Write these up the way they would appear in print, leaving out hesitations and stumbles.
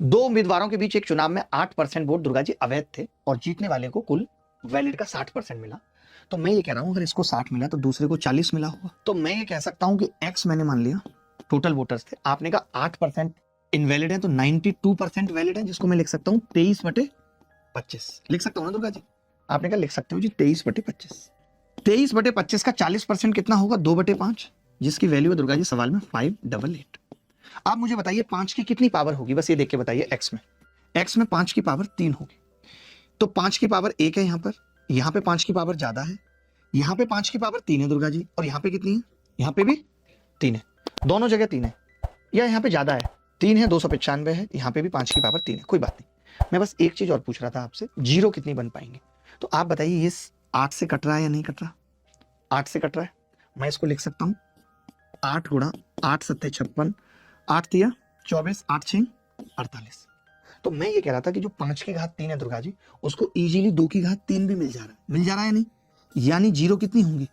दो उम्मीदवारों के बीच एक चुनाव में 8% वोट दुर्गा जी अवैध थे और जीतने वाले को कुल वैलिड का 60% मिला। तो मैं ये कह रहा हूं अगर इसको 60 मिला तो दूसरे को 40 मिला होगा। तो मैं ये कह सकता हूं कि एक्स मैंने मान लिया टोटल वोटर्स थे, आपने कहा 8% इनवैलिड है, तो 92% वैलिड है, जिसको मैं लिख सकता हूं 23/25 लिख सकता हूं ना दुर्गा जी? आपने कहा लिख सकते हो जी 23/25। 23/25 का 40% कितना होगा? 2/5, जिसकी वैल्यू है दुर्गा जी सवाल में 588। आप मुझे बताइए 5 की कितनी पावर होगी, बस ये देख के बताइए। एक्स में 5 की पावर 3 होगी, तो 5 की पावर 1 है यहाँ पे 5 की पावर ज्यादा है, यहाँ पे 5 की पावर 3 है दुर्गा जी, और यहाँ पे कितनी है? यहाँ पे भी 3 है, दोनों जगह 3 है, या यहाँ पे ज्यादा है 3 है, 295 है, यहाँ पे भी 5 की पावर 3 है, कोई बात नहीं। मैं बस एक चीज और पूछ रहा था आपसे, जीरो कितनी बन पाएंगे? तो आप बताइए ये 8 से कट रहा है या नहीं कट रहा? 8 से कट रहा है, मैं इसको लिख सकता हूँ 8 गुणा 8 सत्ते 56, 8 तिया 24, 8 6 48। तो मैं ये कह रहा था कि जो 5 की घात 3 है दुर्गा जी, उसको इजीली 2 की घात 3 भी मिल जा रहा है या नहीं? यानी जीरो कितनी होंगी?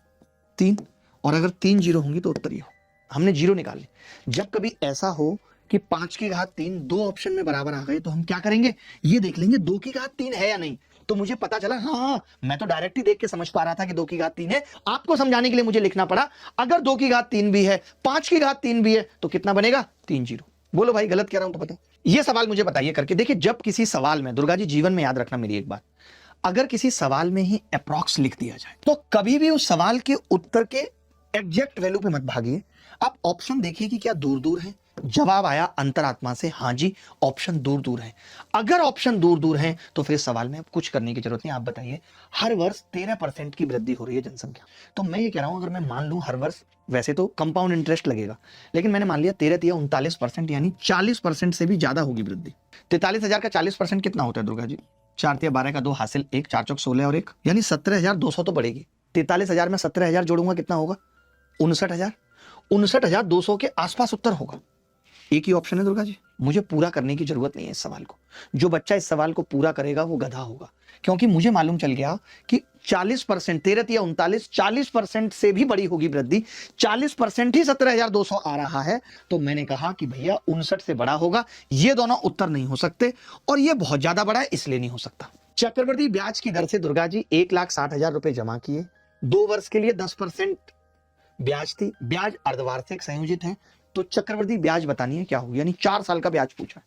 3, और अगर 3 जीरो होंगी तो उत्तर ये हो, हमने जीरो निकाल ली। जब कभी ऐसा हो कि 5 की घात 3 दो ऑप्शन में बराबर आ गए तो हम क्या करेंगे? ये देख लेंगे 2 की घात 3 है या नहीं। तो मुझे पता चला, हाँ मैं तो डायरेक्ट ही देख के समझ पा रहा था कि 2 की घात 3 है, आपको समझाने के लिए मुझे लिखना पड़ा अगर 2 की घात 3 भी है, 5 की घात 3 भी है, तो कितना बनेगा? 3 जीरो। बोलो भाई गलत कह रहा हूं तो बताओ। ये सवाल मुझे बताइए करके। देखिए जब किसी सवाल में, दुर्गा जी जीवन में याद रखना मेरी एक बात, अगर किसी सवाल में ही अप्रॉक्स लिख दिया जाए तो कभी भी उस सवाल के उत्तर के एग्जैक्ट वैल्यू पे मत भागिए। आप ऑप्शन देखिए कि क्या दूर दूर है। जवाब आया अंतरात्मा से, हाँ जी ऑप्शन दूर दूर है। अगर ऑप्शन दूर दूर है तो फिर सवाल में कुछ करने की जरूरत नहीं। आप बताइए हर वर्ष 13% की वृद्धि हो रही है जनसंख्या। तो मैं ये कह रहा हूं अगर मैं मान लूं हर वर्ष, वैसे तो कंपाउंड इंटरेस्ट लगेगा, लेकिन मैंने मान लिया 13 या 39%, यानी 40% से भी ज्यादा होगी वृद्धि। 43,000 का 40% कितना होता है दुर्गा जी? 4 तिया 12 का 2 हासिल 1, 4 चौक 16 और 1, यानी 17,200 तो बढ़ेगी। 43,000 में 17,000 जोड़ूंगा कितना होगा? 59,000। 59,200 के आसपास उत्तर होगा। एक ही ऑप्शन है दुर्गा जी, मुझे पूरा करने की जरूरत नहीं है इस सवाल को। जो बच्चा इस सवाल को पूरा करेगा वो गधा होगा, क्योंकि मुझे मालूम चल गया कि 40%, 13 या 39, 40% से भी बड़ी होगी वृद्धि। 40% ही 17,200 आ रहा है, तो मैंने कहा कि भैया 59 से बड़ा होगा। ये दोनों उत्तर नहीं हो सकते, और ये बहुत ज्यादा बड़ा है इसलिए नहीं हो सकता। चक्रवृद्धि ब्याज की दर से दुर्गा जी 1,60,000 रुपए जमा किए, 2 वर्ष के लिए 10% ब्याज थी। ब्याज अर्धवार्षिक संयोजित है, तो चक्रवृद्धि ब्याज बतानी है क्या होगी, यानी 4 साल का ब्याज पूछा।